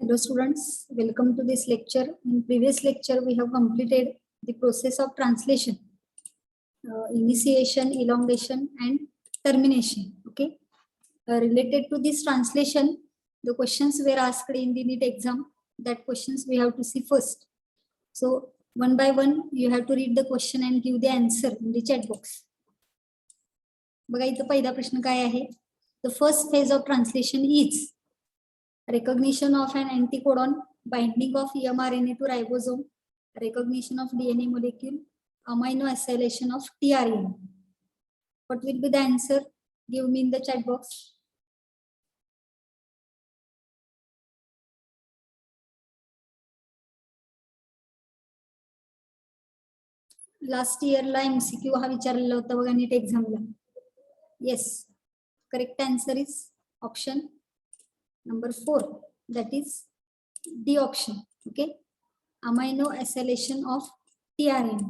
Hello students, welcome to this lecture. In previous lecture, we have completed the process of translation, initiation, elongation and termination. Okay. Related to this translation, the questions were asked in the NEET exam. That questions we have to see first. So one by one, you have to read the question and give the answer in the chat box. बघा इथं पहिला प्रश्न काय आहे? The first phase of translation is recognition of an anticodon, binding of mRNA to ribosome, recognition of DNA molecule, amino acylation of tRNA. What will be the answer? Give me in the chat box. Last year ला MCQ हा विचारलेला होता बघा नीट एक्झामला. Yes, correct answer is option number 4. That is D option. Okay, amino acylation of tRNA.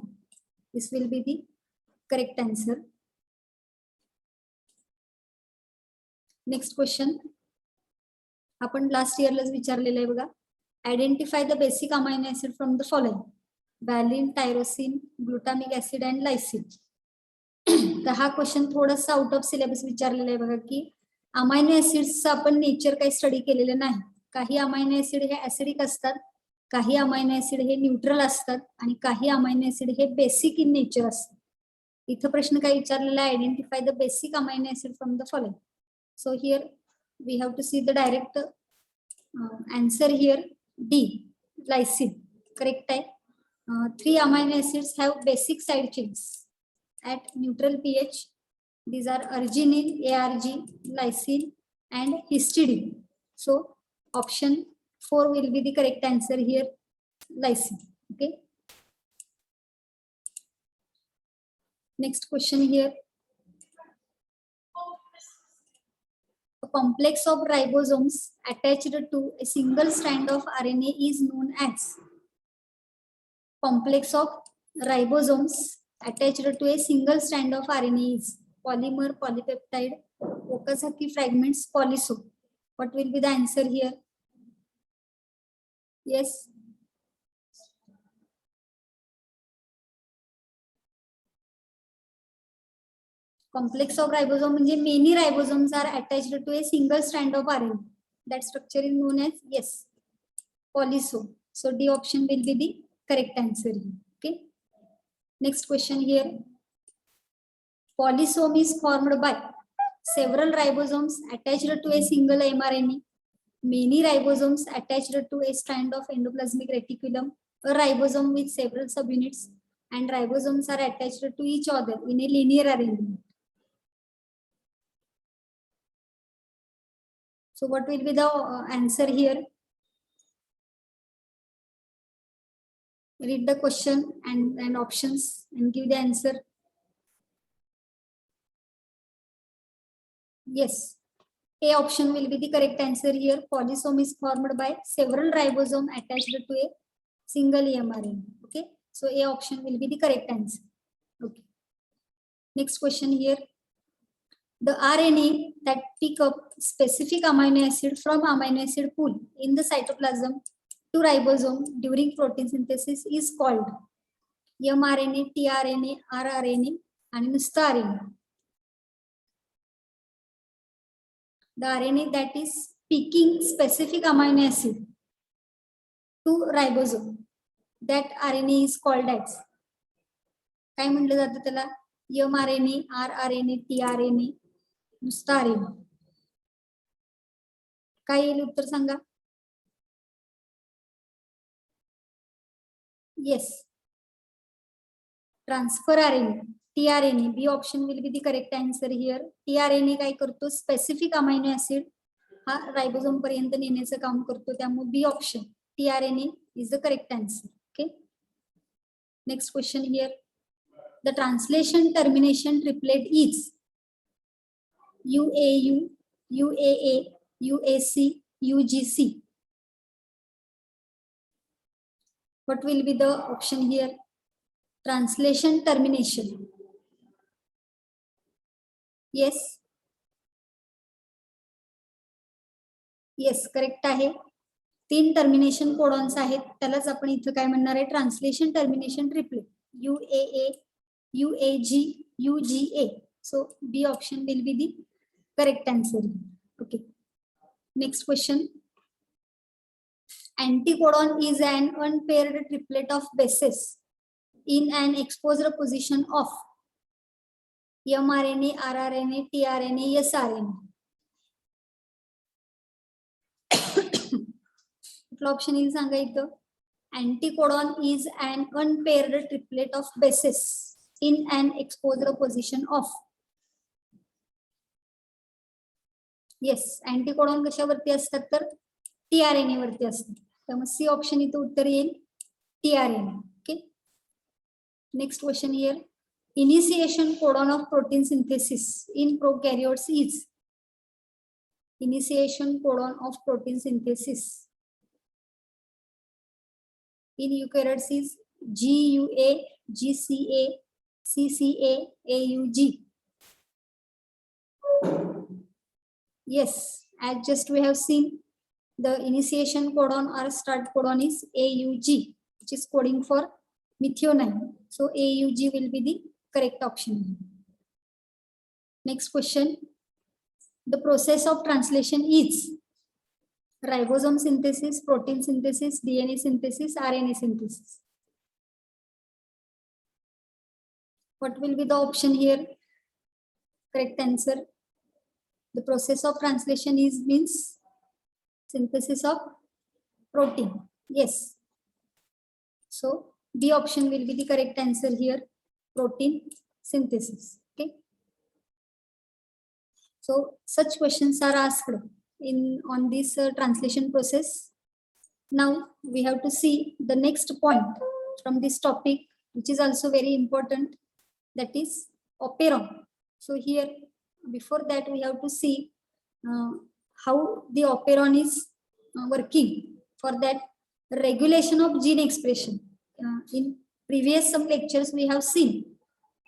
This will be the correct answer. Next question. आपण last इयरलाच विचारलेलं आहे बघा. Identify the basic amino acid from the following: valine, tyrosine, glutamic acid and lysine. तर हा question थोडासा out of syllabus विचारलेला आहे बघा की अमायनो ऍसिड्सचं आपण नेचर काही स्टडी केलेलं नाही. काही अमायनो ऍसिड हे ऍसिडिक असतात, काही अमायनो ऍसिड हे न्यूट्रल असतात आणि काही अमायनो ऍसिड हे बेसिक इन नेचर असतात. इथं प्रश्न काय विचारलेला आहे? Identify the basic amino acid from the following. So here we have to see the direct answer here. D, lysine. Correct type. 3 amino acids have basic side chains at neutral pH. These are arginine, ARG, lysine and histidine. So option 4 will be the correct answer here, lysine. Okay. Next question here. A complex of ribosomes attached to a single strand of RNA is known as. Complex of ribosomes attached to a single strand of RNA is polymer, polypeptide, Okazaki fragments, polysome. What will be the answer here? Yes. Complex of ribosome म्हणजे many ribosomes are attached to a single strand of RNA. That structure is known as, yes, polysome. So D option will be the correct answer here. Okay. Next question here. Polysome is formed by several ribosomes attached to a single mRNA, many ribosomes attached to a strand of endoplasmic reticulum, a ribosome with several subunits, and ribosomes are attached to each other in a linear arrangement. So what will be the answer here? Read the question and options and give the answer. Yes, A option will be the correct answer here. Polysome is formed by several ribosomes attached to a single mRNA. Okay, so A option will be the correct answer. Okay. Next question here. The RNA that pick up specific amino acid from amino acid pool in the cytoplasm to ribosome during protein synthesis is called mRNA, tRNA, rRNA and नुसता RNA. The RNA that is picking specific amino acid to ribosome, that RNA is called as काय म्हटलं जातं त्याला? mRNA, rRNA, tRNA, नुसता RNA. काय येईल उत्तर सांगा? Yes, transfer RNA, tRNA. B option will be the correct answer here. tRNA काय करतो? स्पेसिफिक अमायनो ऍसिड हा राइबोसोम पर्यंत नेण्याचं काम करतो. त्यामुळे B option tRNA is the correct answer. Okay. Next question here. The translation termination triplet is UAU, UAA, UAC, UGC. What will be the option here? Translation termination. Yes. Yes, correct आहे. 3 termination codons आहेत, त्यालाच आपण इथं काय म्हणणार आहे, translation termination triplet, UAA, UAG, UGA. So B option will be the correct answer. Okay. Next question. Anticodon is an unpaired triplet of bases in an exposed position of mRNA, rRNA, tRNA, sRNA. Option is सांगा इथं. Anticodon is an unpaired triplet of bases in an exposed position of. Yes, anticodon कशावरती असतात तर tRNA वरती असतात. त्यामुळे C option इथं उत्तर येईल tRNA. Okay. Next question here. Initiation codon of protein synthesis in prokaryotes is. Initiation codon of protein synthesis in eukaryotes is GUA, GCA, CCA, AUG. Yes, as just we have seen, the initiation codon or start codon is AUG, which is coding for methionine. So AUG will be the correct option. Next question. The process of translation is ribosome synthesis, protein synthesis, DNA synthesis, RNA synthesis. What will be the option here? Correct answer. The process of translation is means synthesis of protein. Yes. So the option will be the correct answer here. Protein synthesis. Okay. So such questions are asked on this translation process. Now we have to see the next point from this topic, which is also very important, that is operon. So here, before that, we have to see how the operon is working. For that, regulation of gene expression. In previous some lectures, we have seen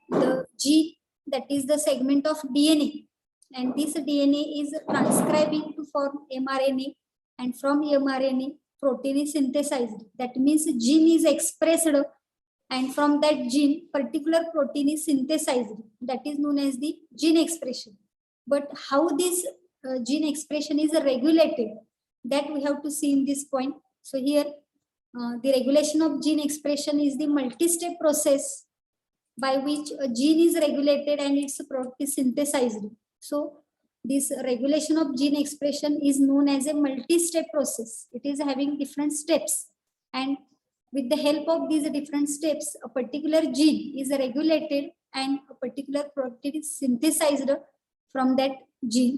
the gene, that is the segment of DNA, and this DNA is transcribing to form mRNA, and from mRNA, protein is synthesized. That means gene is expressed, and from that gene, particular protein is synthesized. That is known as the gene expression. But how this gene expression is regulated, that we have to see in this point. So here, the regulation of gene expression is the multi-step process by which a gene is regulated and its product is synthesized. So this regulation of gene expression is known as a multi-step process. It is having different steps, and with the help of these different steps, a particular gene is regulated and a particular protein is synthesized from that gene.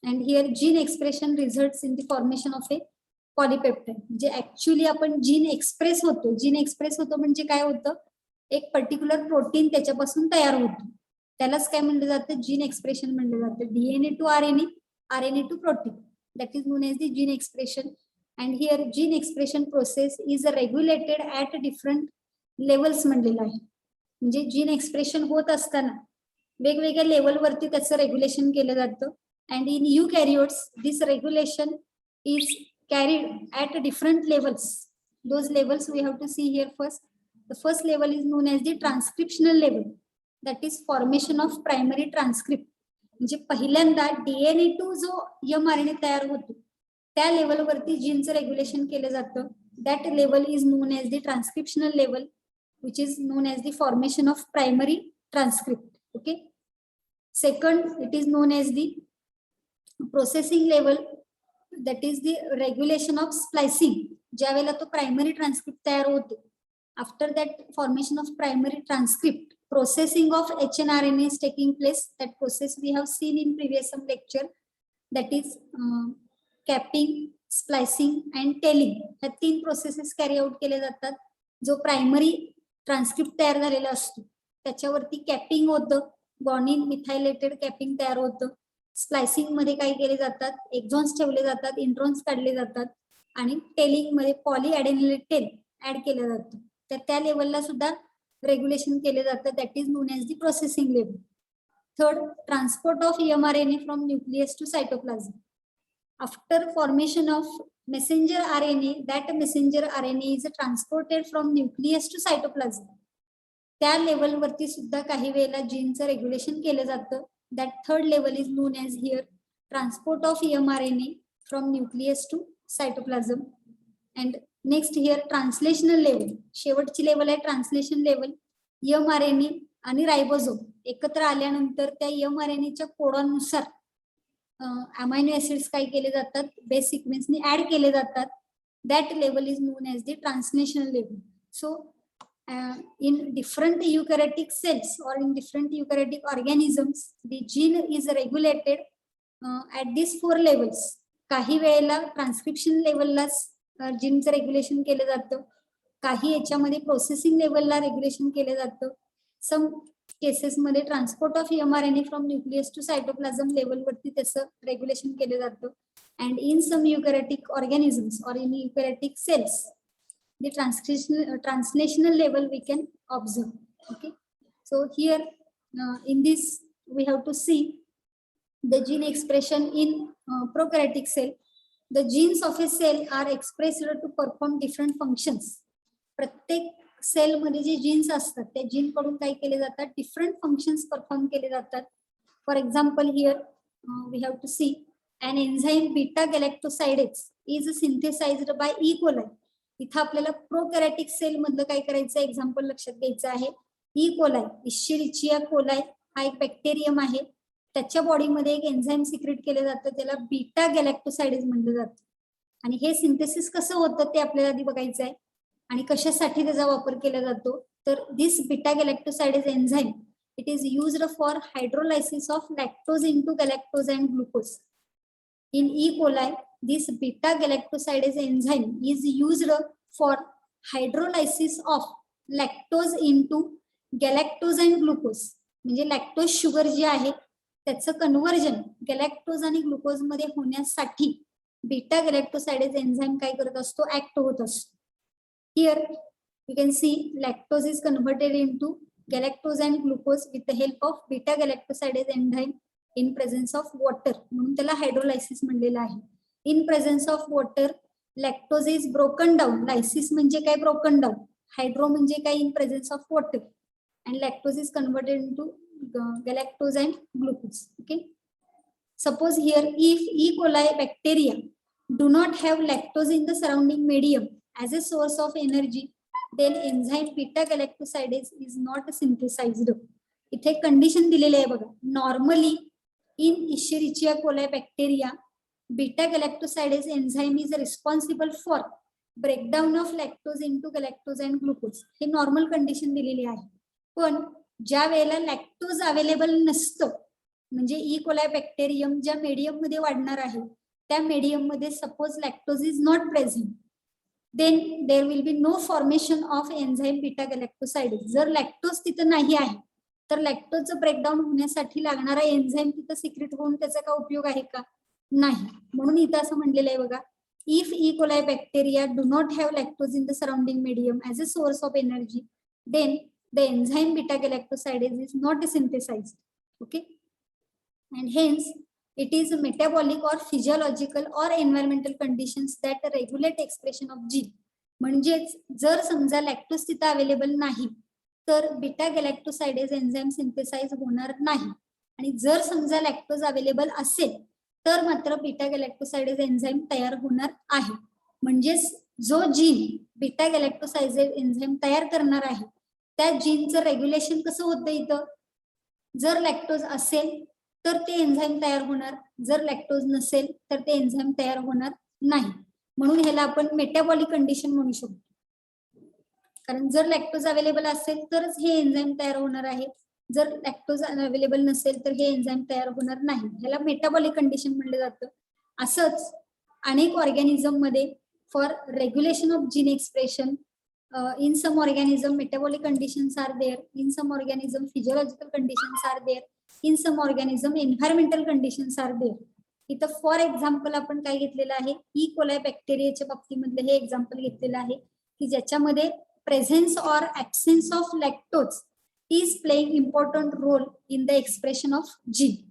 And here gene expression results in the formation of a polypeptide. जे actually आपण gene express होतो म्हणजे काय होतं, एक particular protein त्याच्यापासून तयार होतो, त्यालाच काय म्हणलं जातं, जीन एक्सप्रेशन म्हणलं जातं. DNA to RNA, RNA to protein, that is known as the gene expression. And here gene expression process is regulated at different levels म्हणलेलं आहे. म्हणजे जीन एक्सप्रेशन होत असताना वेगवेगळ्या लेवलवरती त्याचं रेग्युलेशन केलं जातं. And in eukaryotes, this regulation is carried at different levels. Those levels we have to see here first. The first level is known as the transcriptional level. That is formation of primary transcript. म्हणजे पहिल्यांदा DNA to जो mRNA तयार होतो, त्या लेवलवरती जीनचं regulation केलं जातं. That level is known as the transcriptional level, which is known as the formation of primary transcript. Okay. Second, it is known as the processing level, that is the regulation of splicing. ज्या वेळेला तो primary transcript तयार होतो, after that formation of primary transcript, processing of hnRNA is taking place. That process we have seen in previous some lecture, that is capping, splicing and tailing. ह्या 3 processes carry out केले जातात. जो primary transcript तयार झालेला असतो त्याच्यावरती capping होतं, guanine मिथायलेटेड capping तयार होतं. स्प्लायसिंग मध्ये काय केले जातात, एक्झॉन्स ठेवले जातात, इंट्रॉन्स काढले जातात, आणि टेलिंग मध्ये पॉली ऍडेनिलेट टेल ऍड केलं जातं. तर त्या लेवलला सुद्धा रेग्युलेशन केले जातं. That is known as the processing level. Third, transport of mRNA from nucleus to cytoplasm. After formation of messenger RNA, that messenger RNA is transported from nucleus to cytoplasm. त्या लेवलवरती सुद्धा काही वेळेला जीनचं रेग्युलेशन केलं जातं. That third level is known as here transport of mRNA from nucleus to cytoplasm. And next here translational level, शेवटची level आहे translation level. mRNA आणि रायबोझोम एकत्र आल्यानंतर त्या mRNAच्या कोडॉननुसार अमायनो ऍसिड्स काय केले जातात, बेस सिक्वेन्सनी ऍड केले जातात. That level is known as the translational level. So in different eukaryotic cells or in different eukaryotic organisms, the gene is regulated at these 4 levels. काही वेळेला ट्रान्सक्रिप्शन लेवललाच जीनचं रेग्युलेशन केलं जातं, काही याच्यामध्ये प्रोसेसिंग लेवलला रेग्युलेशन केलं जातं. सम केसेसमध्ये transport of mRNA from nucleus to cytoplasm लेवलवरती त्याचं रेग्युलेशन केलं जातं. And in some eukaryotic organisms or in eukaryotic cells, the translational level we can observe. Okay, so here in this we have to see the gene expression in prokaryotic cell. The genes of a cell are expressed to perform different functions. प्रत्येक sale मध्ये जे jeans असतात त्या gene कडून काय केले जातात, different functions perform केले जातात. For example here we have to see an enzyme beta galactosidase is synthesized by E. coli. इथं आपल्याला प्रोकॅरियोटिक सेल मधलं काय करायचं एक्झाम्पल लक्षात घ्यायचं आहे. ई कोलाय, इश्चेरिचिया कोलाय हा एक बॅक्टेरियम आहे. त्याच्या बॉडीमध्ये एक एन्झाईम सिक्रेट केलं जातं, त्याला बीटा गॅलॅक्टोसाइडेज म्हटलं जातं. आणि हे सिंथेसिस कसं होतं ते आपल्याला आधी बघायचं आहे आणि कशासाठी त्याचा वापर केला जातो. तर this beta galactosidase enzyme it is used for hydrolysis of lactose into galactose and glucose. In E. coli, this beta galactosidase enzyme is used for hydrolysis of lactose into galactose and glucose. म्हणजे lactose sugar जे आहे त्याचं conversion गॅलॅक्टोज आणि glucose मध्ये होण्यासाठी beta galactosidase enzyme काय करत असतो, ऍक्ट होत असतो. Here you can see lactose is converted into galactose and glucose with the help of beta galactosidase enzyme in presence of water, म्हणून त्याला हायड्रोलायसिस म्हणलेलं आहे. In presence of water lactose is broken down. Lysis म्हणजे काय, broken down. Hydro म्हणजे काय, in presence of water. And lactose is converted into galactose and glucose. Okay, suppose here if E coli bacteria do not have lactose in the surrounding medium as a source of energy, then enzyme beta galactosidase is not synthesized. इथे condition दिलेली आहे बघा. Normally in Escherichia coli bacteria, beta galactosidase enzyme is responsible for breakdown of lactose into galactose and glucose. हे normal condition दिलेली आहे. पण ज्या वेळेला लॅक्टोज अवेलेबल नसतं, म्हणजे ई कोलाय बॅक्टेरियम ज्या मीडियम मध्ये वाढणार आहे त्या मीडियम मध्ये suppose lactose is not present, then there will be no formation of enzyme beta galactosidase. जर लॅक्टोज तिथं नाही आहे तर लॅक्टोजचं ब्रेकडाऊन होण्यासाठी लागणारा एन्झाईम तिथं सिक्रेट होऊन त्याचा काय उपयोग आहे का, नाही. म्हणून इथं असं म्हणलेलं आहे बघा, if E coli bacteria do not have lactose in the surrounding medium as a source of energy, then the enzyme beta galactosidase is not synthesized. Okay, and hence it is metabolic or physiological or environmental conditions that regulate expression of gene. म्हणजेच जर समजा lactose तिथं available नाही तर beta galactosidase enzyme synthesise होणार नाही. आणि जर समजा लॅक्टोज अवेलेबल असेल तर मात्र बीटा गॅलॅक्टोसाइडेज एन्झाईम तयार होणार आहे. म्हणजेच जो जीन बीटा गॅलॅक्टोसाइडेज एन्झाईम तयार करणार आहे त्या जीनचं रेग्युलेशन कसं होतं इथं, जर लॅक्टोज असेल तर ते एन्झाईम तयार होणार, जर लॅक्टोज नसेल तर ते एन्झाईम तयार होणार नाही. म्हणून ह्याला आपण मेटाबॉलिक कंडिशन म्हणू शकतो. कारण जर लॅक्टोज अवेलेबल असेल तरच हे एन्झाईम तयार होणार आहे, जर लॅक्टोज अवेलेबल नसेल तर हे एन्झाईम तयार होणार नाही. ह्याला मेटाबॉलिक कंडिशन म्हणलं जातं. असंच अनेक ऑर्गॅनिझम मध्ये for regulation of gene expression in some organism metabolic conditions are there, in some organism physiological conditions are there, in some organism environmental conditions are there. इथं फॉर एक्झाम्पल आपण काय घेतलेलं आहे, ई कोलाय बॅक्टेरियाच्या बाबतीमधलं हे example घेतलेलं आहे की ज्याच्यामध्ये presence or absence of lactose is playing important role in the expression of gene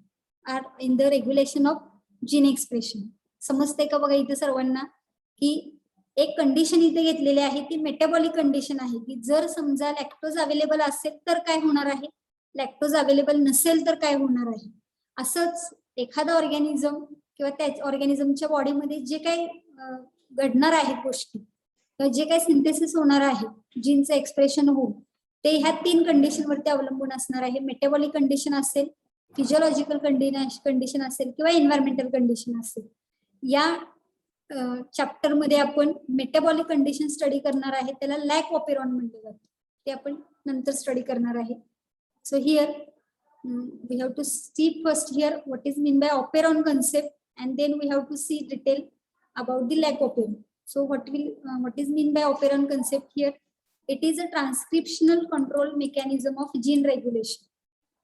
or in the regulation of gene expression. समजते का बघा इथे सर्वांना, की एक कंडिशन इथे घेतलेली आहे ती मेटाबॉलिक कंडिशन आहे, की जर समजा लॅक्टोज अवेलेबल असेल तर काय होणार आहे, लॅक्टोज अवेलेबल नसेल तर काय होणार आहे. असंच एखादा ऑर्गॅनिझम किंवा त्या ऑर्गॅनिझमच्या बॉडीमध्ये जे काही घडणार आहेत गोष्टी किंवा जे काही सिंथेसिस होणार आहे जीनचं एक्सप्रेशन होऊन, ते ह्या 3 कंडिशन वरती अवलंबून असणार आहे. मेटाबॉलिक कंडिशन असेल, फिजिओलॉजिकल कंडिशन असेल किंवा एन्व्हायरमेंटल कंडिशन असेल. या चॅप्टर मध्ये आपण मेटाबॉलिक कंडिशन स्टडी करणार आहे, त्याला लॅक ऑपेरॉन म्हटलं जातं, ते आपण नंतर स्टडी करणार आहे. So here we have to see first here what is mean by operon concept, and then we have to see detail about the lac operon. So what is mean by operon concept here? It is a transcriptional control mechanism of gene regulation.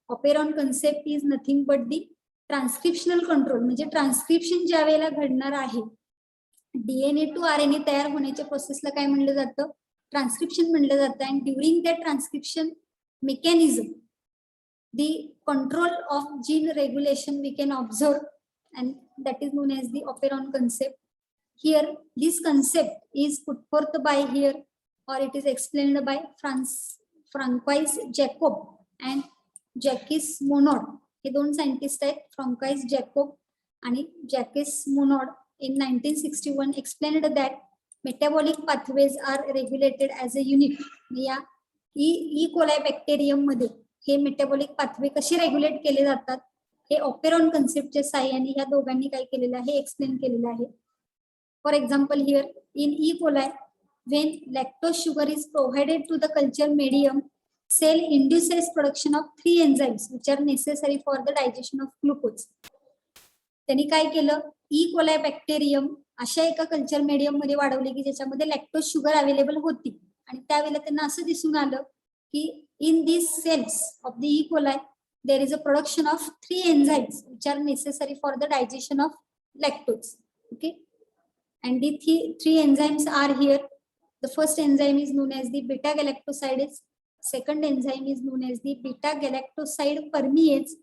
Operon concept is nothing but the transcriptional control, म्हणजे transcription ज्या वेळेला घडणार आहे, DNA to RNA तयार होण्याच्या प्रोसेसला काय म्हणलं जातं, ट्रान्सक्रिप्शन म्हणलं जातं. And during that transcription mechanism the control of gene regulation we can observe, and that is known as the operon concept. Here this concept is put forth by here, or it is explained by Francois Jacob and Jacques Monod. हे दोन scientist आहेत, François Jacob आणि जॅकेस Monod. in 1961 explained that metabolic pathways are regulated as a unit. या E coli bacterium मध्ये हे metabolic pathway कसे regulate केले जातात हे ऑपेरॉन कन्सेप्टच्या साहाय्याने ह्या दोघांनी काय केलेलं आहे, एक्सप्लेन केलेलं आहे. For example here in E coli when lactose sugar is provided to the culture medium, cell induces production of 3 enzymes which are necessary for the digestion of glucose. त्यांनी काय केलं, ई कोलाई बॅक्टेरियम अशा एका culture medium मध्ये वाढवले की ज्याच्यामध्ये lactose sugar available होती, आणि त्यावेळेला त्यांना असं दिसून आलं की in these cells of the E. coli there is a production of 3 enzymes which are necessary for the digestion of lactose. Okay, and the 3 enzymes are here. The first enzyme is known as the beta galactosidase, second enzyme is known as the beta galactoside permease,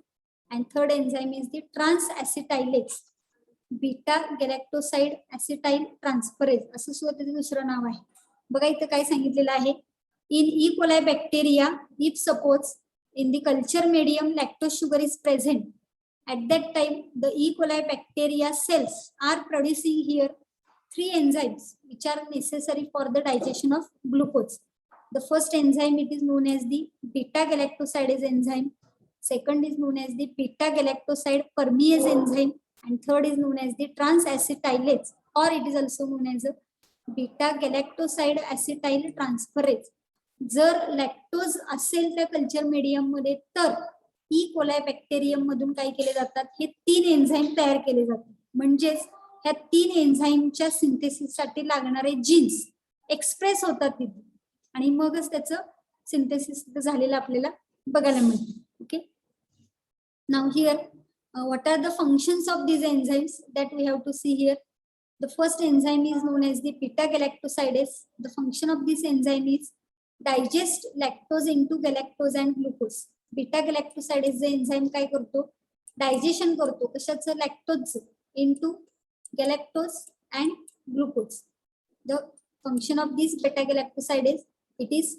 and third enzyme is the transacetylase, beta galactoside acetyl transferase असं सुद्धा त्याचं दुसरं नाव आहे. बघा इथं काय सांगितलेलं आहे, in E. coli bacteria, if suppose in the culture medium lactose sugar is present, at that time the E. coli bacteria cells are producing here 3 enzymes which are necessary for the digestion of glucose. The first enzyme it is known as the beta galactosidase enzyme, second is known as the beta galactoside permease enzyme, and third is known as the transacetylase, or it is also known as a beta galactoside acetyl transferase. जर lactose असेल त्या culture medium मध्ये तर E coli bacterium मधून काय केले जातात, हे 3 एन्झाईम तयार केले जातात. म्हणजेच ह्या 3 एन्झाईमच्या सिंथेसिस साठी लागणारे जीन्स एक्सप्रेस होतात तिथे, आणि मगच त्याचं सिंथेसिस झालेलं आपल्याला बघायला मिळतं. Okay, now here what are the functions of these enzymes that we have to see here. The first enzyme is known as the beta galactosidase. The function of this enzyme is digest lactose into galactose and glucose. Beta galactosidase enzyme काय करतो, digestion करतो कशाचं, lactose into galactose and glucose. The function of this beta galactosidase, it is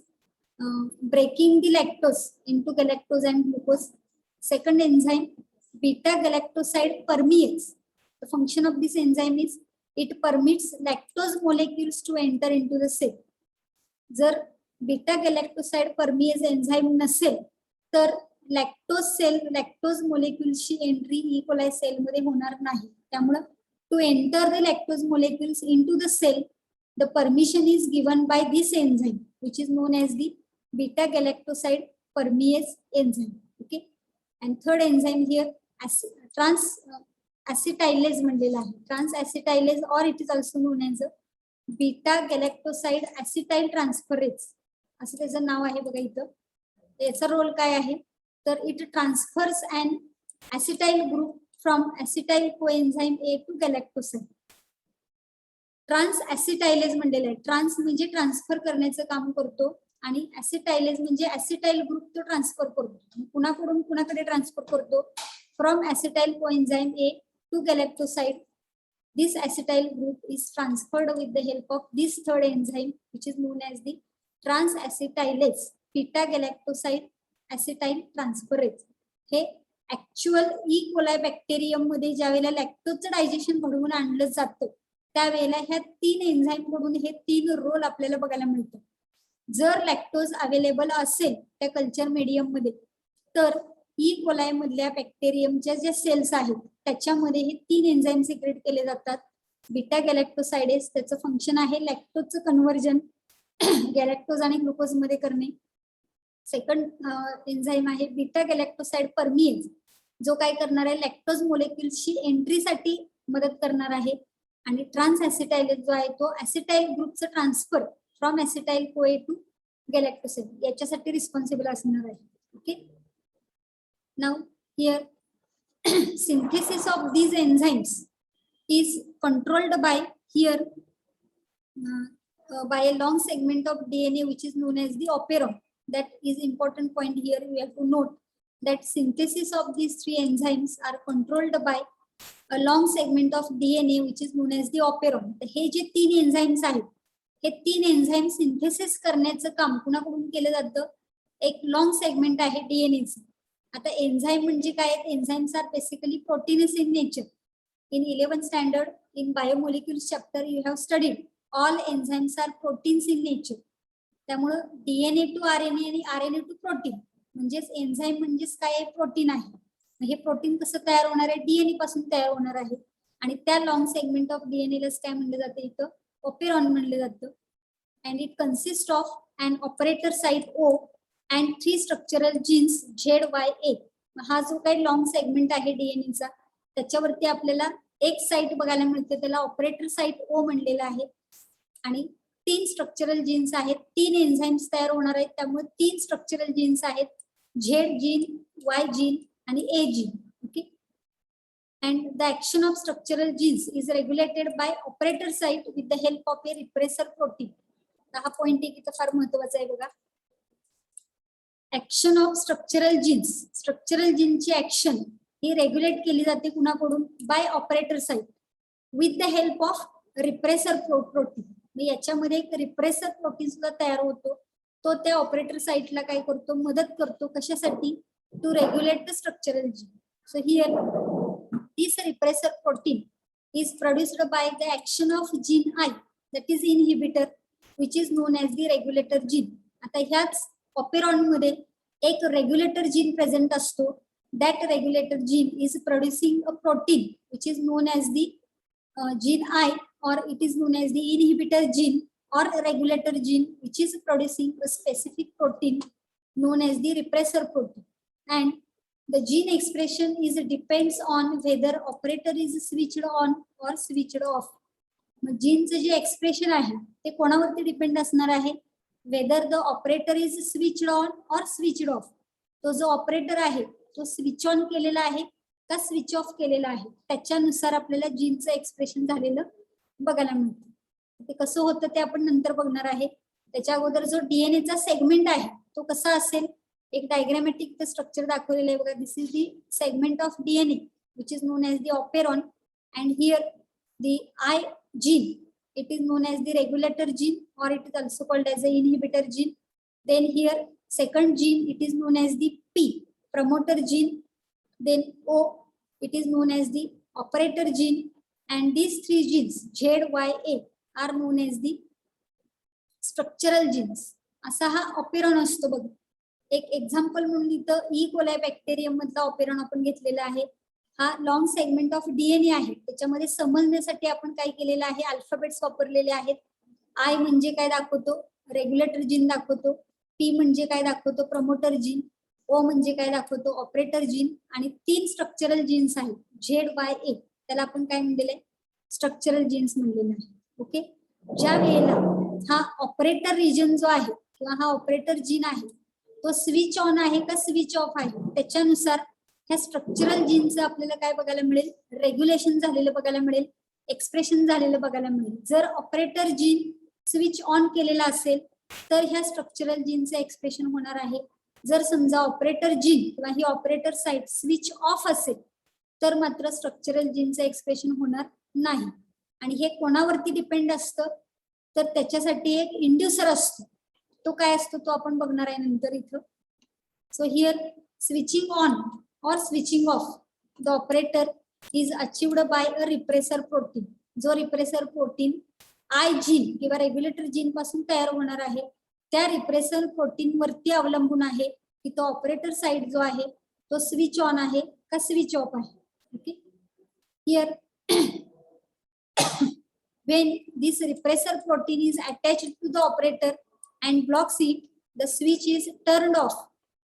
breaking the lactose into galactose and glucose. Second enzyme beta galactoside permease. The function of this enzyme is it permits lactose molecules to enter into the cell. जर beta galactoside permease enzyme नसेल तर lactose मोलेक्युल्सची entry E coli cell मध्ये होणार नाही. त्यामुळे to enter the lactose molecules into the cell the permission is given by this enzyme which is known as the beta galactoside permease enzyme. Okay, and third enzyme here transacetylase म्हणलेला आहे, transacetylase, or it is also known as beta galactoside acetyl transferase असं त्याचं नाव आहे. बघा इथं याचा role काय आहे, तर it transfers and acetyl group from acetyl coenzyme A to galactoside. Transacetylase म्हणलेलं आहे, ट्रान्स म्हणजे ट्रान्सफर करण्याचं काम करतो, आणि ऍसिटायलेज म्हणजे ऍसिटाइल ग्रुप तो ट्रान्सफर करतो. कुणाकडून कुणाकडे ट्रान्सफर करतो, from acetyl coenzyme A to galactoside. This acetyl group is transferred with the help of this third enzyme, which is known as the trans-acetylase beta galactoside acetyl transferase. हे actual E coli bacterium मध्ये ज्या वेळेला लॅक्टोजचं digestion घडवून आणलं जातं त्यावेळेला ह्या 3 enzyme कडून हे 3 रोल आपल्याला बघायला मिळतं. जर लॅक्टोज अवेलेबल असेल त्या कल्चर मीडियम मध्ये तर ई कोलाई मधल्या बॅक्टेरियमच्या ज्या सेल्स आहेत त्याच्यामध्ये हे 3 एन्झाईम सिक्रेट केले जातात. बीटा गॅलॅक्टोसाइडेस त्याचं फंक्शन आहे लॅक्टोजचं कन्व्हर्जन गॅलॅक्टोज आणि ग्लुकोज मध्ये करणे. सेकंड एन्झाईम आहे बीटा गॅलॅक्टोसाइड परमिएज जो काय करणार आहे लॅक्टोज मोलेक्युल्सची एंट्रीसाठी मदत करणार आहे. आणि ट्रान्स ऍसिटाइलेज जो आहे तो ऍसिटाइल ग्रुपचं ट्रान्सफर फ्रॉम ऍसिटाइल कोए टू गॅलॅक्टोसाइड याच्यासाठी रिस्पॉन्सिबल असणार आहे. Okay, now here synthesis of these enzymes is controlled by here by a long segment of DNA which is known as the operon. That is important point here. We have to note that synthesis of these 3 enzymes are controlled by a long segment of DNA which is known as the operon. तर हे जे 3 enzymes आहेत हे 3 enzyme synthesis करण्याचं काम कुणाकडून केलं जातं? एक लॉंग सेगमेंट आहे डीएनएचं. आता एन्झाईम म्हणजे काय? Enzymes are basically proteins in nature. In 11th standard in biomolecules chapter you have studied all enzymes are proteins in nature. त्यामुळे डीएनए टू आरएनए आणि आरएनए टू प्रोटीन म्हणजेच एन्झाईम म्हणजेच काय? Protein आहे. हे प्रोटीन कसं तयार होणार आहे? डीएनए पासून तयार होणार आहे. आणि त्या लॉंग सेगमेंट ऑफ डीएनए लाच काय म्हणलं जातं? इथं ओपेरॉन म्हणलं जातं. And it consist of an operator site O and 3 structural genes ZYA. हा जो काही लॉंग सेगमेंट आहे डीएनएचा त्याच्यावरती आपल्याला एक साइट बघायला मिळते त्याला ऑपरेटर साइट ओ म्हणलेलं आहे. आणि 3 स्ट्रक्चरल जीन्स आहेत. 3 एन्झाईम्स तयार होणार आहेत त्यामुळे 3 स्ट्रक्चरल जीन्स आहेत झेड जीन, वाय जीन आणि A gene. Okay, and the action of structural genes is regulated by operator site with the help of a repressor protein. हा पॉइंट एक इथं फार महत्वाचा आहे बघा. Action of structural genes, structural जीनची action ही रेग्युलेट केली जाते कुणाकडून? By operator site with the help of repressor protein. याच्यामध्ये एक रिप्रेसर प्रोटीन सुद्धा तयार होतो. तो त्या ऑपरेटर साइटला काय करतो? मदत करतो. कशासाठी? To regulate the structural gene. So here this repressor protein is produced by the action of gene I that is inhibitor which is known as the regulator gene. आता ह्याच ऑपेरॉन मध्ये एक रेग्युलेटर जीन प्रेझेंट असतो. That regulator gene is producing a protein which is known as the gene I, or it is known as the inhibitor gene or regulator gene which is producing a specific protein known as the repressor protein. And the gene expression is depends on whether operator is switched on or switched off. जीनचं जे expression आहे ते कोणावरती depend असणार आहे? Whether the operator is switched on और switched off. तो जो operator आहे तो स्विच ऑन केलेला आहे का स्विच ऑफ केलेला आहे त्याच्यानुसार आपल्याला जीनचं एक्सप्रेशन झालेलं बघायला मिळतं. ते कसं होतं ते आपण नंतर बघणार आहे. त्याच्या अगोदर जो डीएनएचा सेगमेंट आहे तो कसा असेल? एक डायग्रामॅटिक स्ट्रक्चर दाखवलेलं आहे बघा. This is the segment of DNA which is known as the operon and here the I gene it is known as the regulator gene or it is also called as a inhibitor gene. Then here second gene it is known as the P, promoter gene. Then O, it is known as the operator gene. And these 3 genes ZYA are known as the structural genes. असा हा operon असतो बघ. एक example म्हणून इथं E coli bacterium मधला operon आपण घेतलेला आहे. हा लॉंग सेगमेंट ऑफ डीएनए आहे. त्याच्यामध्ये समजण्यासाठी आपण काय केलेलं आहे? अल्फाबेट्स वापरलेले आहेत. आय म्हणजे काय दाखवतो? रेग्युलेटर जीन दाखवतो. पी म्हणजे काय दाखवतो? Promoter gene. ओ म्हणजे काय दाखवतो? Operator gene. आणि 3 स्ट्रक्चरल जीन्स आहेत ZYA. त्याला आपण काय म्हणलेलं आहे? स्ट्रक्चरल जीन्स म्हणलेलं आहे. ओके, ज्या वेळेला हा ऑपरेटर रिजन जो आहे किंवा हा ऑपरेटर जीन आहे तो स्विच ऑन आहे का स्विच ऑफ आहे त्याच्यानुसार ह्या स्ट्रक्चरल जीनचं आपल्याला काय बघायला मिळेल? रेग्युलेशन झालेलं बघायला मिळेल, एक्सप्रेशन झालेलं बघायला मिळेल. जर ऑपरेटर जीन स्विच ऑन केलेला असेल तर ह्या स्ट्रक्चरल जीनचं एक्सप्रेशन होणार आहे. जर समजा ऑपरेटर जीन किंवा ही ऑपरेटर साइट स्विच ऑफ असेल तर मात्र स्ट्रक्चरल जीनचं एक्सप्रेशन होणार नाही. आणि हे कोणावरती डिपेंड असतं तर त्याच्यासाठी एक इंड्युसर असतो. तो काय असतो तो आपण बघणार आहे नंतर इथं. सो हिअर स्विचिंग ऑन और switching off the operator is achieved by a repressor protein. जो रिप्रेसर प्रोटीन आय जीन किंवा रेग्युलेटर जीन पासून तयार होणार आहे त्या रिप्रेसर प्रोटीन वरती अवलंबून आहे की तो ऑपरेटर साइड जो आहे तो स्विच ऑन आहे का स्विच ऑफ आहे. Okay, here when this repressor protein is attached to the operator and blocks it, the switch is turned off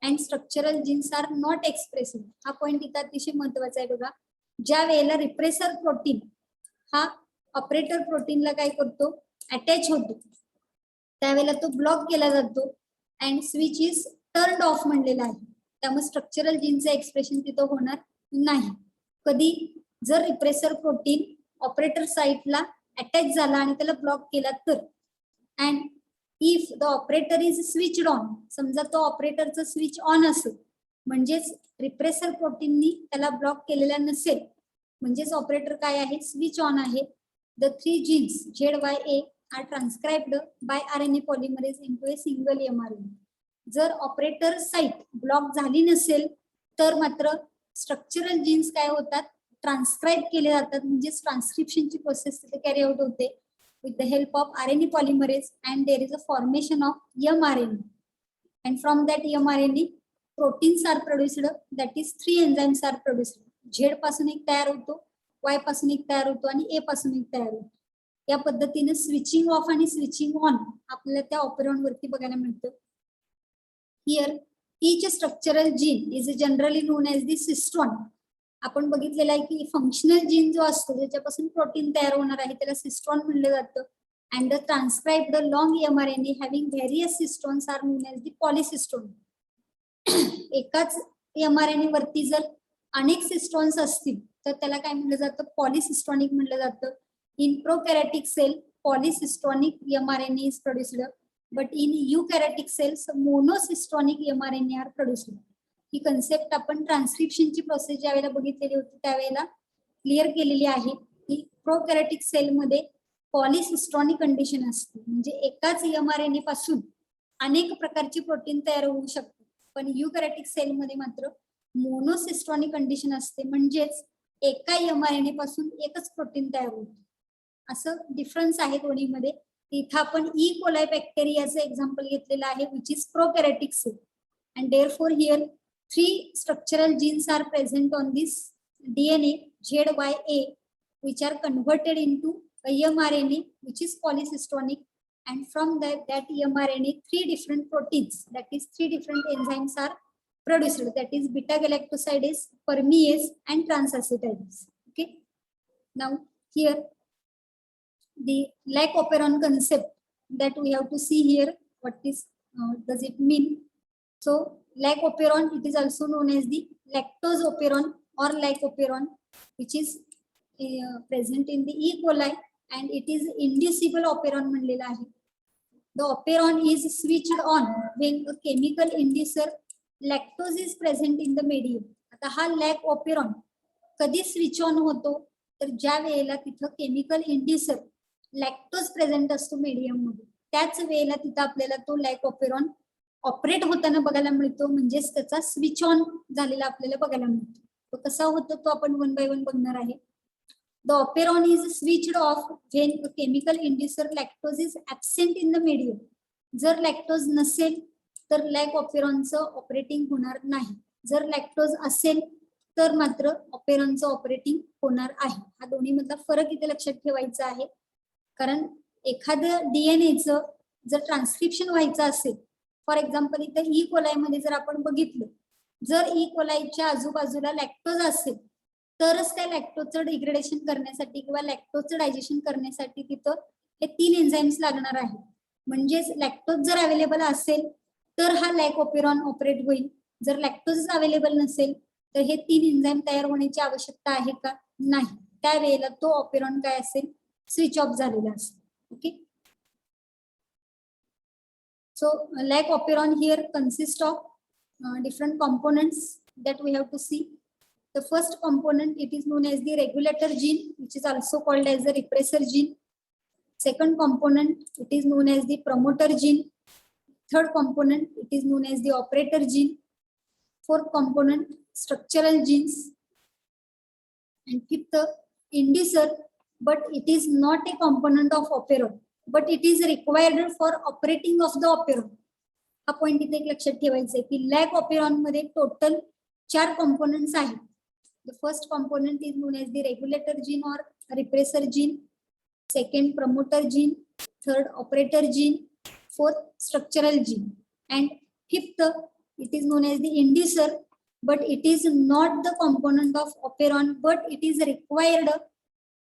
and structural genes are not expressed. हा point इथं अतिशय महत्वाचा आहे बघा. ज्या वेळेला रिप्रेसर प्रोटीन हा ऑपरेटर प्रोटीनला काय करतो अटॅच होतो त्यावेळेला तो ब्लॉक केला जातो and switch is turned off म्हणलेला आहे. त्यामुळे स्ट्रक्चरल जीनचं एक्सप्रेशन तिथं होणार नाही. कधी जर रिप्रेसर प्रोटीन ऑपरेटर साइटला अटॅच झाला आणि त्याला ब्लॉक केला तर. And if the operator is switched on, समजा तो ऑपरेटरचं स्विच ऑन असेल म्हणजेच रिप्रेसर प्रोटीननी त्याला ब्लॉक केलेला नसेल म्हणजेच ऑपरेटर काय आहे स्विच ऑन आहे. The 3 genes ZYA are transcribed by RNA polymerase into a single mRNA. जर ऑपरेटर साइट ब्लॉक झाली नसेल तर मात्र स्ट्रक्चरल जीन्स काय होतात ट्रान्सक्राइब केले जातात म्हणजेच ट्रान्सक्रिप्शनची प्रोसेस तिथे कॅरी आउट होते with the help of RNA polymerase and there is a formation of mRNA and from that mRNA proteins are produced, that is 3 enzymes are produced. Z पासून एक तयार होतो, Y पासून एक तयार होतो आणि A पासून एक तयार होतो. या पद्धतीने स्विचिंग ऑफ आणि स्विचिंग ऑन आपल्याला त्या ऑपरेरॉन वरती बघायला मिळतं. Here each structural gene is generally known as the cistron. आपण बघितलेलं आहे की फंक्शनल जीन जो असतो ज्याच्यापासून प्रोटीन तयार होणार आहे त्याला सिस्ट्रॉन म्हणलं जातं. And the transcribed long mRNA having various cistrons are known as the polycistron. एकाच mRNA वरती जर अनेक सिस्ट्रॉन्स असतील तर त्याला काय म्हणलं जातं पॉलिसिस्ट्रॉनिक म्हणलं जातं. In prokaryotic cell polycistronic mRNA is produced but in eukaryotic cells monocistronic mRNA are produced. ही कन्सेप्ट आपण ट्रान्सक्रिप्शनची प्रोसेस ज्या वेळेला बघितलेली होती त्यावेळेला क्लिअर केलेली आहे की प्रोकॅरियोटिक सेलमध्ये पॉलिसिस्ट्रॉनिक कंडिशन असते म्हणजे एकाच mRNA पासून अनेक प्रकारची प्रोटीन तयार होऊ शकते. पण यूकॅरियोटिक सेलमध्ये मात्र मोनोसिस्ट्रॉनिक कंडिशन असते म्हणजेच एका mRNA पासून एकच प्रोटीन तयार होतं. असं डिफरन्स आहे दोन्हीमध्ये. इथं आपण ई कोलाई बॅक्टेरियाचं एक्झाम्पल घेतलेलं आहे which is prokaryotic cell and therefore here 3 structural genes are present on this DNA ZYA which are converted into a mRNA which is polycistronic and from that mRNA 3 different proteins, that is 3 different enzymes are produced, that is beta galactosidase, permease and transacetidase. Okay, now here the lac operon concept that we have to see here. What is does it mean? So lac operon, it is also known as the lactose operon or lac operon, which is present in the E. coli and it is inducible operon म्हणलेला आहे. The operon is switched on when a chemical inducer lactose is present in the medium. आता हा lac operon कधी switch on होतो तर ज्या वेळेला तिथं chemical inducer lactose present असतो मीडियम मध्ये त्याच वेळेला तिथं आपल्याला तो lac operon ऑपरेट होताना बघायला मिळतो म्हणजेच त्याचा स्विच ऑन झालेला आपल्याला बघायला मिळतो. तो कसा होतो तो आपण 1 by 1 बघणार आहे. The operon is switched off when a chemical inducer lactose is absent in the medium. जर लॅक्टोज नसेल तर लॅक ऑपेरॉनचं ऑपरेटिंग होणार नाही. जर लॅक्टोज असेल तर मात्र ऑपेरॉनचं ऑपरेटिंग होणार आहे. हा दोन्ही मधला फरक इथे लक्षात ठेवायचा आहे. कारण एखादं डीएनएचं जर ट्रान्सक्रिप्शन व्हायचं असेल फॉर एक्झाम्पल इथं ई कोलायमध्ये जर आपण बघितलं जर ई कोलायच्या आजूबाजूला लॅक्टोज असेल तरच त्या लॅक्टोजचं डिग्रेडेशन करण्यासाठी किंवा लॅक्टोजचं डायजेशन करण्यासाठी तिथं हे 3 एन्झाईम्स लागणार आहेत. म्हणजेच लॅक्टोज जर अवेलेबल असेल तर हा लॅक ओपेरॉन ऑपरेट होईल. जर लॅक्टोज अवेलेबल नसेल तर हे 3 एन्झाईम तयार होण्याची आवश्यकता आहे का नाही. त्यावेळेला तो ऑपेरॉन काय असेल स्विच ऑफ झालेला असेल. Okay, so lac operon here consists of different components that we have to see. The first component, it is known as the regulator gene, which is also called as the repressor gene. Second component, it is known as the promoter gene. Third component, it is known as the operator gene. Fourth component, structural genes. And fifth, inducer, but it is not a component of operon, but it is required for operating of the operon. हा पॉइंट इथे एक लक्षात ठेवायचा आहे की lac operon मध्ये total 4 components आहेत. The first component is known as the regulator gene or repressor gene. Second promoter gene. Third operator gene. Fourth structural gene. And fifth it is known as the inducer, but it is not the component of operon, but it is required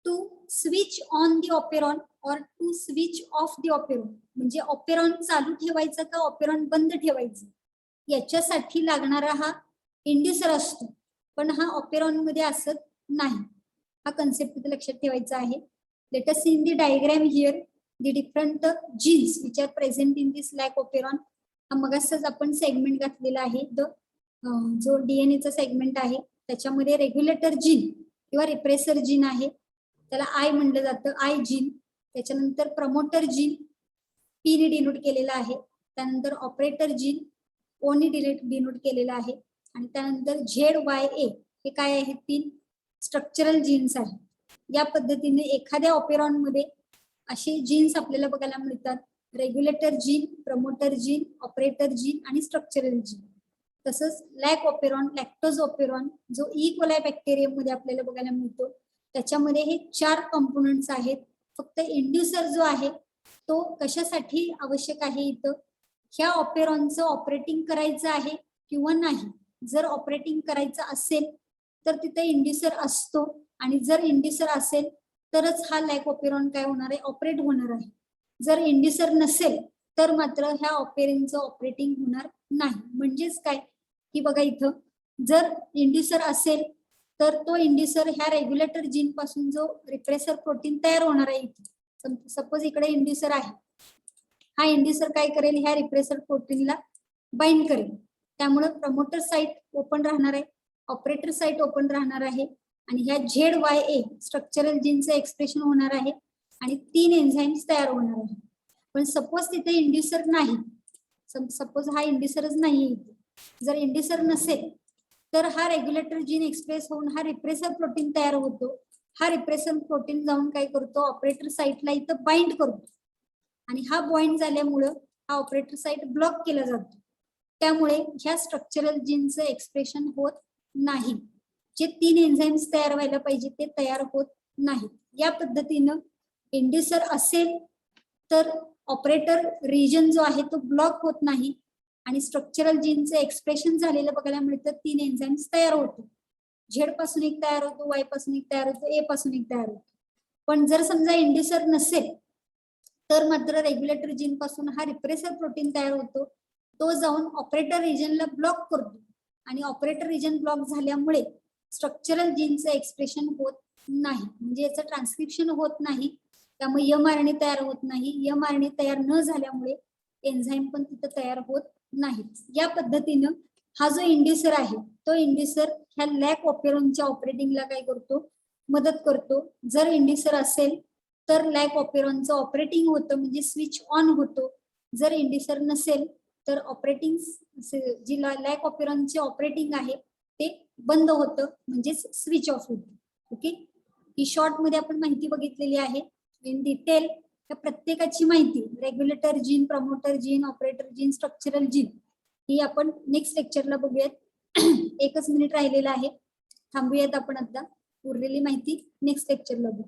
to switch on the operon or to switch off the operon. म्हणजे operon चालू ठेवायचं का operon बंद ठेवायचं याच्यासाठी लागणारा हा इंड्युसर असतो, पण हा ऑपेरॉन मध्ये असत नाही. हा कन्सेप्ट इथे लक्षात ठेवायचा आहे. Let us see in the diagram here the different genes which are present in this lac operon. हा मगासच आपण सेगमेंट घातलेला आहे. जो डीएनए चा सेगमेंट आहे त्याच्यामध्ये रेग्युलेटर जीन किंवा रिप्रेसर जीन आहे, त्याला आय म्हणलं जातं, आय जीन. त्याच्यानंतर प्रमोटर जीन पी ने डिनोट केलेला आहे. त्यानंतर ऑपरेटर जीन ओ ने डिनोट केलेला आहे. आणि त्यानंतर ZYA हे काय आहे, 3 स्ट्रक्चरल जीन्स आहेत. या पद्धतीने एखाद्या ऑपेरॉन मध्ये असे जीन्स आपल्याला बघायला मिळतात. Regulator gene, promoter gene, operator gene आणि स्ट्रक्चरल जीन. तसंच लॅक ऑपेरॉन, लॅक्टोज ऑपेरॉन जो ई कोलाई बॅक्टेरियम मध्ये आपल्याला बघायला मिळतो, त्याच्यामध्ये हे 4 कंपोनेंट्स आहेत. फक्त इंड्युसर जो आहे तो कशासाठी आवश्यक आहे, इथं ह्या ऑपेरॉनचं ऑपरेटिंग करायचं आहे किंवा नाही. जर ऑपरेटिंग करायचं असेल तर तिथे इंड्युसर असतो, आणि जर इंड्युसर असेल तरच हा लॅक ऑपेरॉन काय होणार आहे, ऑपरेट होणार आहे. जर इंड्युसर नसेल तर मात्र ह्या ऑपेरिनचं ऑपरेटिंग होणार नाही. म्हणजेच काय की बघा इथं जर इंड्युसर असेल तर तो इंड्युसर ह्या रेग्युलेटर जीन पासून जो रिप्रेसर प्रोटीन तयार होणार आहे, सपोज इकडे इंड्युसर आहे, हा इंड्युसर काय करेल, ह्या रिप्रेसर प्रोटीनला बाइंड करेल. त्यामुळे प्रमोटर साइट ओपन राहणार आहे, ऑपरेटर साइट ओपन राहणार आहे, आणि ह्या ZYA स्ट्रक्चरल जीनचं एक्सप्रेशन होणार आहे आणि 3 एन्झाइम्स तयार होणार आहे. पण सपोज तिथे इंड्युसर नाही, सपोज हा इंड्युसरच नाही, जर इंड्युसर नसेल तर हा रेग्युलेटर जीन एक्सप्रेस होऊन हा रिप्रेसर प्रोटीन तयार होतो. हा रिप्रेसर प्रोटीन जाऊन काय करतो, ऑपरेटर साइटला इथं बाइंड करतो, आणि हा बाइंड झाल्यामुळं हा ऑपरेटर साइट ब्लॉक केला जातो. त्यामुळे ह्या स्ट्रक्चरल जीनचं एक्सप्रेशन होत नाही. जे 3 एन्झाइम्स तयार व्हायला पाहिजे ते तयार होत नाही. या पद्धतीनं इंड्युसर असेल तर ऑपरेटर रिजन जो आहे तो ब्लॉक होत नाही, आणि स्ट्रक्चरल जीनचं एक्सप्रेशन झालेलं बघायला मिळतं. 3 एन्झाइम्स तयार होतो. झेड पासून एक तयार होतो, वाय पासून एक तयार होतो, ए पासून एक तयार होतो. पण जर समजा इंड्युसर नसेल तर मात्र रेग्युलेटर जीन पासून हा रिप्रेसर प्रोटीन तयार होतो. तो जाऊन ऑपरेटर रिजनला ब्लॉक करतो, आणि ऑपरेटर रिजन ब्लॉक झाल्यामुळे स्ट्रक्चरल जीनचं एक्सप्रेशन होत नाही, म्हणजे याचं ट्रान्सक्रिप्शन होत नाही. त्यामुळे mRNA तयार होत नाही. mRNA तयार न झाल्यामुळे एन्झाइम पण तिथं तयार होत नाही. या पद्धतीनं हा जो इंड्युसर आहे तो इंड्युसर ह्या लॅक ऑपेरॉनच्या ऑपरेटिंगला काय करतो, मदत करतो. जर इंड्युसर असेल तर लॅक ऑपेरॉनचं ऑपरेटिंग होतं, म्हणजे स्विच ऑन होतो. जर इंड्युसर नसेल तर ऑपरेटिंग जी लॅक ऑपेरॉनचे ऑपरेटिंग आहे ते बंद होतं, म्हणजेच स्विच ऑफ होतं. ओके, ही शॉर्ट मध्ये आपण माहिती बघितलेली आहे. इन डिटेल त्या प्रत्येकाची माहिती, regulator gene, promoter gene, operator gene, structural gene, ही आपण नेक्स्ट लेक्चरला बघूयात. 1च मिनिट राहिलेला आहे, थांबूयात आपण आता. उरलेली माहिती नेक्स्ट लेक्चरला बघू.